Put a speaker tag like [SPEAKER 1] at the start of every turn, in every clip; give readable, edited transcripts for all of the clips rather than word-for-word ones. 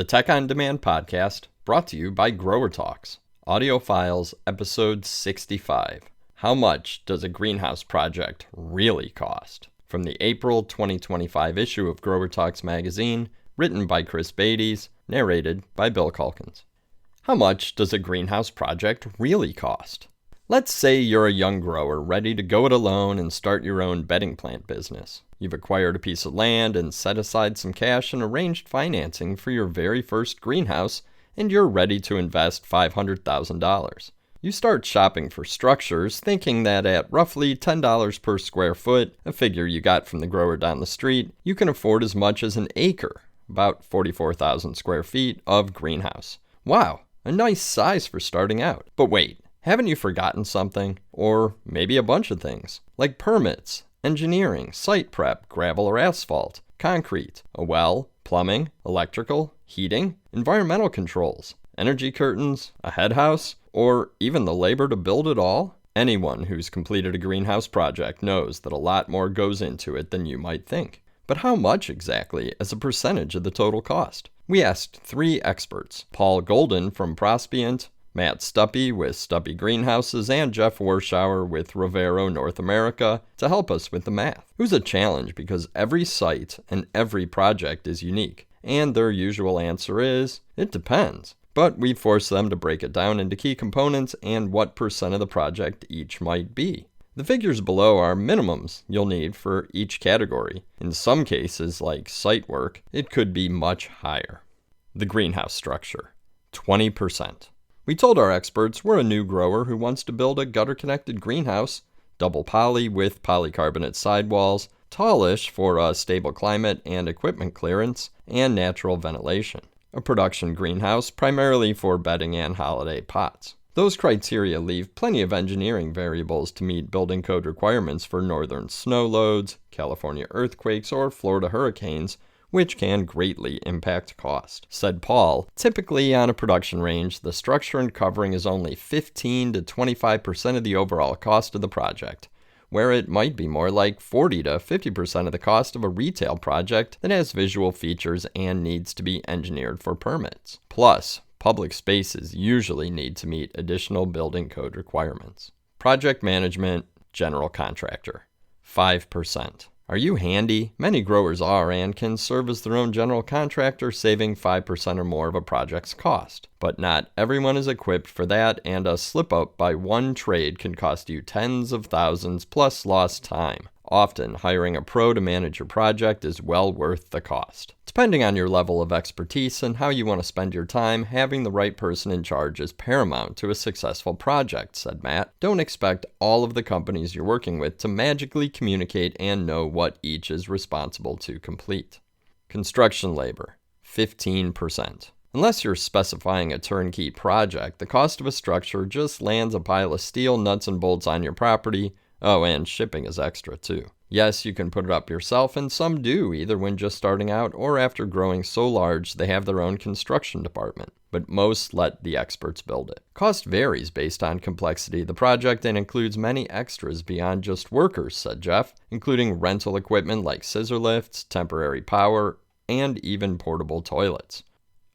[SPEAKER 1] the Tech on Demand podcast, brought to you by GROWERTALKS. Audio Files, episode 65. How much does a greenhouse project really cost? From the April 2025 issue of GROWERTALKS magazine, written by Chris BEYTES, narrated by Bill CALKINS. How much does a greenhouse project really cost? Let's say you're a young grower ready to go it alone and start your own bedding plant business. You've acquired a piece of land and set aside some cash and arranged financing for your very first greenhouse, and you're ready to invest $500,000. You start shopping for structures, thinking that at roughly $10 per square foot, a figure you got from the grower down the street, you can afford as much as an acre, about 44,000 square feet, of greenhouse. Wow, a nice size for starting out. But wait, haven't you forgotten something? Or maybe a bunch of things, like permits, engineering, site prep, gravel or asphalt, concrete, a well, plumbing, electrical, heating, environmental controls, energy curtains, a head house, or even the labor to build it all? Anyone who's completed a greenhouse project knows that a lot more goes into it than you might think. But how much exactly as a percentage of the total cost? We asked 3 experts, Paul Golden from Prospiant, Matt Stuppy with Stuppy Greenhouses, and Jeff Warschauer with Rovero North America, to help us with the math. It was a challenge because every site and every project is unique, and their usual answer is, it depends. But we forced them to break it down into key components and what percent of the project each might be. The figures below are minimums you'll need for each category. In some cases, like site work, it could be much higher. The greenhouse structure, 20%. We told our experts we're a new grower who wants to build a gutter-connected greenhouse, double poly with polycarbonate sidewalls, tallish for a stable climate and equipment clearance, and natural ventilation. A production greenhouse primarily for bedding and holiday pots. Those criteria leave plenty of engineering variables to meet building code requirements for northern snow loads, California earthquakes, or Florida hurricanes, which can greatly impact cost. Said Paul, typically on a production range, the structure and covering is only 15 to 25% of the overall cost of the project, where it might be more like 40 to 50% of the cost of a retail project that has visual features and needs to be engineered for permits. Plus, public spaces usually need to meet additional building code requirements. Project management, general contractor, 5%. Are you handy? Many growers are and can serve as their own general contractor, saving 5% or more of a project's cost. But not everyone is equipped for that, and a slip-up by one trade can cost you tens of thousands plus lost time. Often, hiring a pro to manage your project is well worth the cost. Depending on your level of expertise and how you want to spend your time, having the right person in charge is paramount to a successful project, said Matt. Don't expect all of the companies you're working with to magically communicate and know what each is responsible to complete. Construction labor, 15%. Unless you're specifying a turnkey project, the cost of a structure just lands a pile of steel, nuts, and bolts on your property. Oh, and shipping is extra too. Yes, you can put it up yourself, and some do, either when just starting out or after growing so large they have their own construction department. But most let the experts build it. Cost varies based on complexity of the project and includes many extras beyond just workers, said Jeff, including rental equipment like scissor lifts, temporary power, and even portable toilets.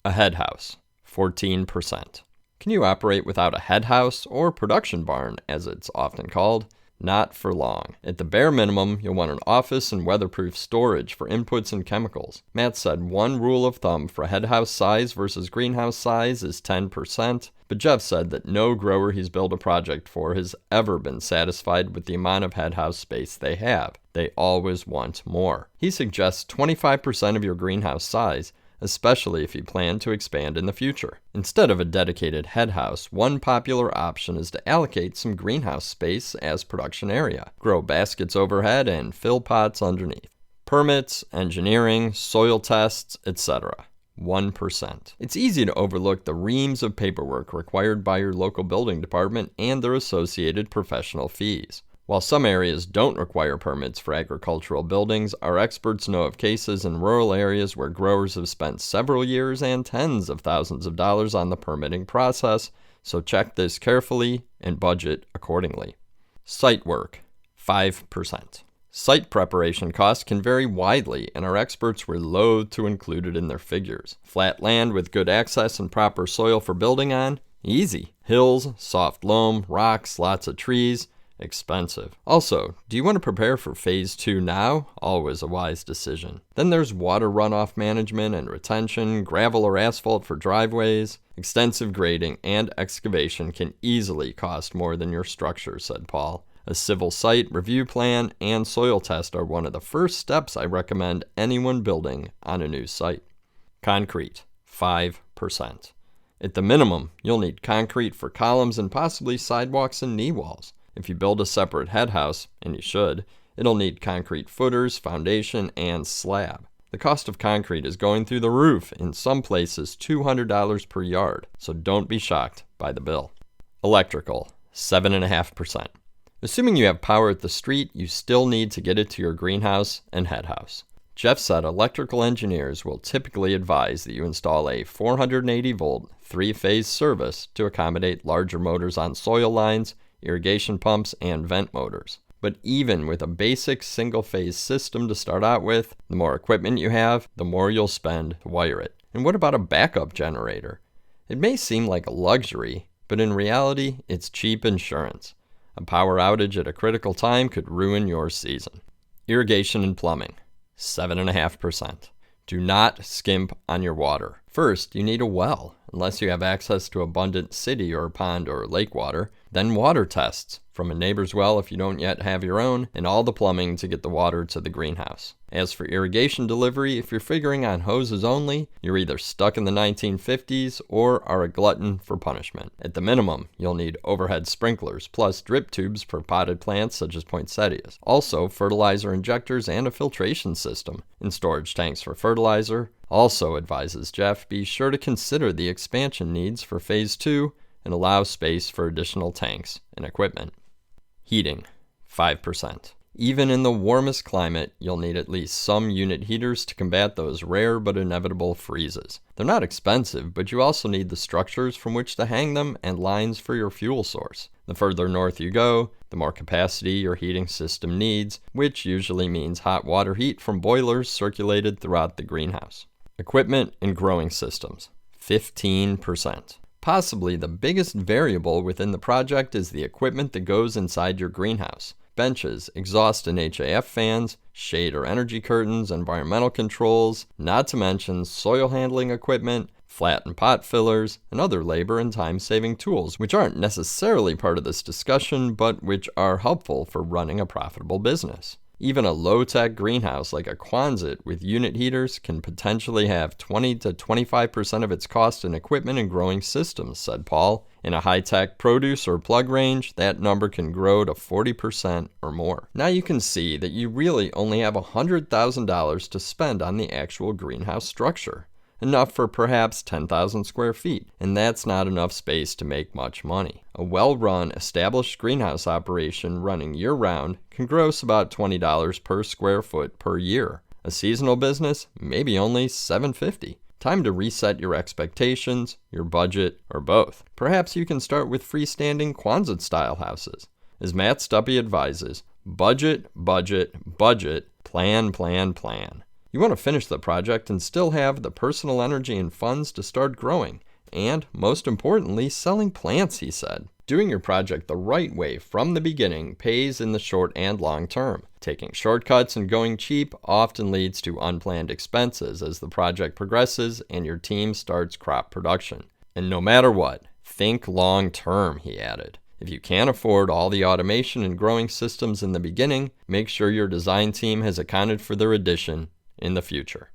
[SPEAKER 1] A head house, 14%. Can you operate without a head house, or production barn, as it's often called? Not for long. At the bare minimum, you'll want an office and weatherproof storage for inputs and chemicals. Matt said one rule of thumb for head house size versus greenhouse size is 10%, but Jeff said that no grower he's built a project for has ever been satisfied with the amount of head house space they have. They always want more. He suggests 25% of your greenhouse size, especially if you plan to expand in the future. Instead of a dedicated head house, one popular option is to allocate some greenhouse space as production area. Grow baskets overhead and fill pots underneath. Permits, engineering, soil tests, etc. 1%. It's easy to overlook the reams of paperwork required by your local building department and their associated professional fees. While some areas don't require permits for agricultural buildings, our experts know of cases in rural areas where growers have spent several years and tens of thousands of dollars on the permitting process, so check this carefully and budget accordingly. Site work, 5%. Site preparation costs can vary widely, and our experts were loath to include it in their figures. Flat land with good access and proper soil for building on? Easy. Hills, soft loam, rocks, lots of trees? Expensive. Also, do you want to prepare for phase 2 now? Always a wise decision. Then there's water runoff management and retention, gravel or asphalt for driveways. Extensive grading and excavation can easily cost more than your structure, said Paul. A civil site review plan and soil test are one of the first steps I recommend anyone building on a new site. Concrete, 5%. At the minimum, you'll need concrete for columns and possibly sidewalks and knee walls. If you build a separate head house, and you should, it'll need concrete footers, foundation, and slab. The cost of concrete is going through the roof, in some places $200 per yard, so don't be shocked by the bill. Electrical, 7.5%. Assuming you have power at the street, you still need to get it to your greenhouse and head house. Jeff said electrical engineers will typically advise that you install a 480-volt, 3-phase service to accommodate larger motors on soil lines, irrigation pumps, and vent motors. But even with a basic single-phase system to start out with, the more equipment you have, the more you'll spend to wire it. And what about a backup generator? It may seem like a luxury, but in reality, it's cheap insurance. A power outage at a critical time could ruin your season. Irrigation and plumbing, 7.5%. Do not skimp on your water. First, you need a well, unless you have access to abundant city or pond or lake water. Then water tests from a neighbor's well if you don't yet have your own, and all the plumbing to get the water to the greenhouse. As for irrigation delivery, if you're figuring on hoses only, you're either stuck in the 1950s or are a glutton for punishment. At the minimum, you'll need overhead sprinklers, plus drip tubes for potted plants such as poinsettias. Also, fertilizer injectors and a filtration system. And storage tanks for fertilizer. Also, advises Jeff, be sure to consider the expansion needs for phase 2 and allow space for additional tanks and equipment. Heating, 5%. Even in the warmest climate, you'll need at least some unit heaters to combat those rare but inevitable freezes. They're not expensive, but you also need the structures from which to hang them and lines for your fuel source. The further north you go, the more capacity your heating system needs, which usually means hot water heat from boilers circulated throughout the greenhouse. Equipment and growing systems, 15%. Possibly the biggest variable within the project is the equipment that goes inside your greenhouse. Benches, exhaust and HAF fans, shade or energy curtains, environmental controls, not to mention soil handling equipment, flat and pot fillers, and other labor and time-saving tools, which aren't necessarily part of this discussion, but which are helpful for running a profitable business. Even a low-tech greenhouse like a Quonset with unit heaters can potentially have 20 to 25% of its cost in equipment and growing systems, said Paul. In a high-tech produce or plug range, that number can grow to 40% or more. Now you can see that you really only have $100,000 to spend on the actual greenhouse structure. Enough for perhaps 10,000 square feet, and that's not enough space to make much money. A well-run, established greenhouse operation running year-round can gross about $20 per square foot per year. A seasonal business, maybe only $7.50. Time to reset your expectations, your budget, or both. Perhaps you can start with freestanding Quonset-style houses. As Matt Stuppy advises, budget, budget, budget, plan, plan, plan. You want to finish the project and still have the personal energy and funds to start growing. And, most importantly, selling plants, he said. Doing your project the right way from the beginning pays in the short and long term. Taking shortcuts and going cheap often leads to unplanned expenses as the project progresses and your team starts crop production. And no matter what, think long term, he added. If you can't afford all the automation and growing systems in the beginning, make sure your design team has accounted for their addition in the future.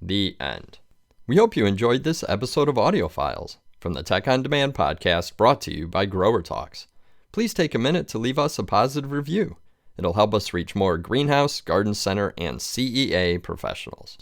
[SPEAKER 1] The end. We hope you enjoyed this episode of Audio Files from the Tech on Demand podcast brought to you by Grower Talks. Please take a minute to leave us a positive review. It'll help us reach more greenhouse, garden center, and CEA professionals.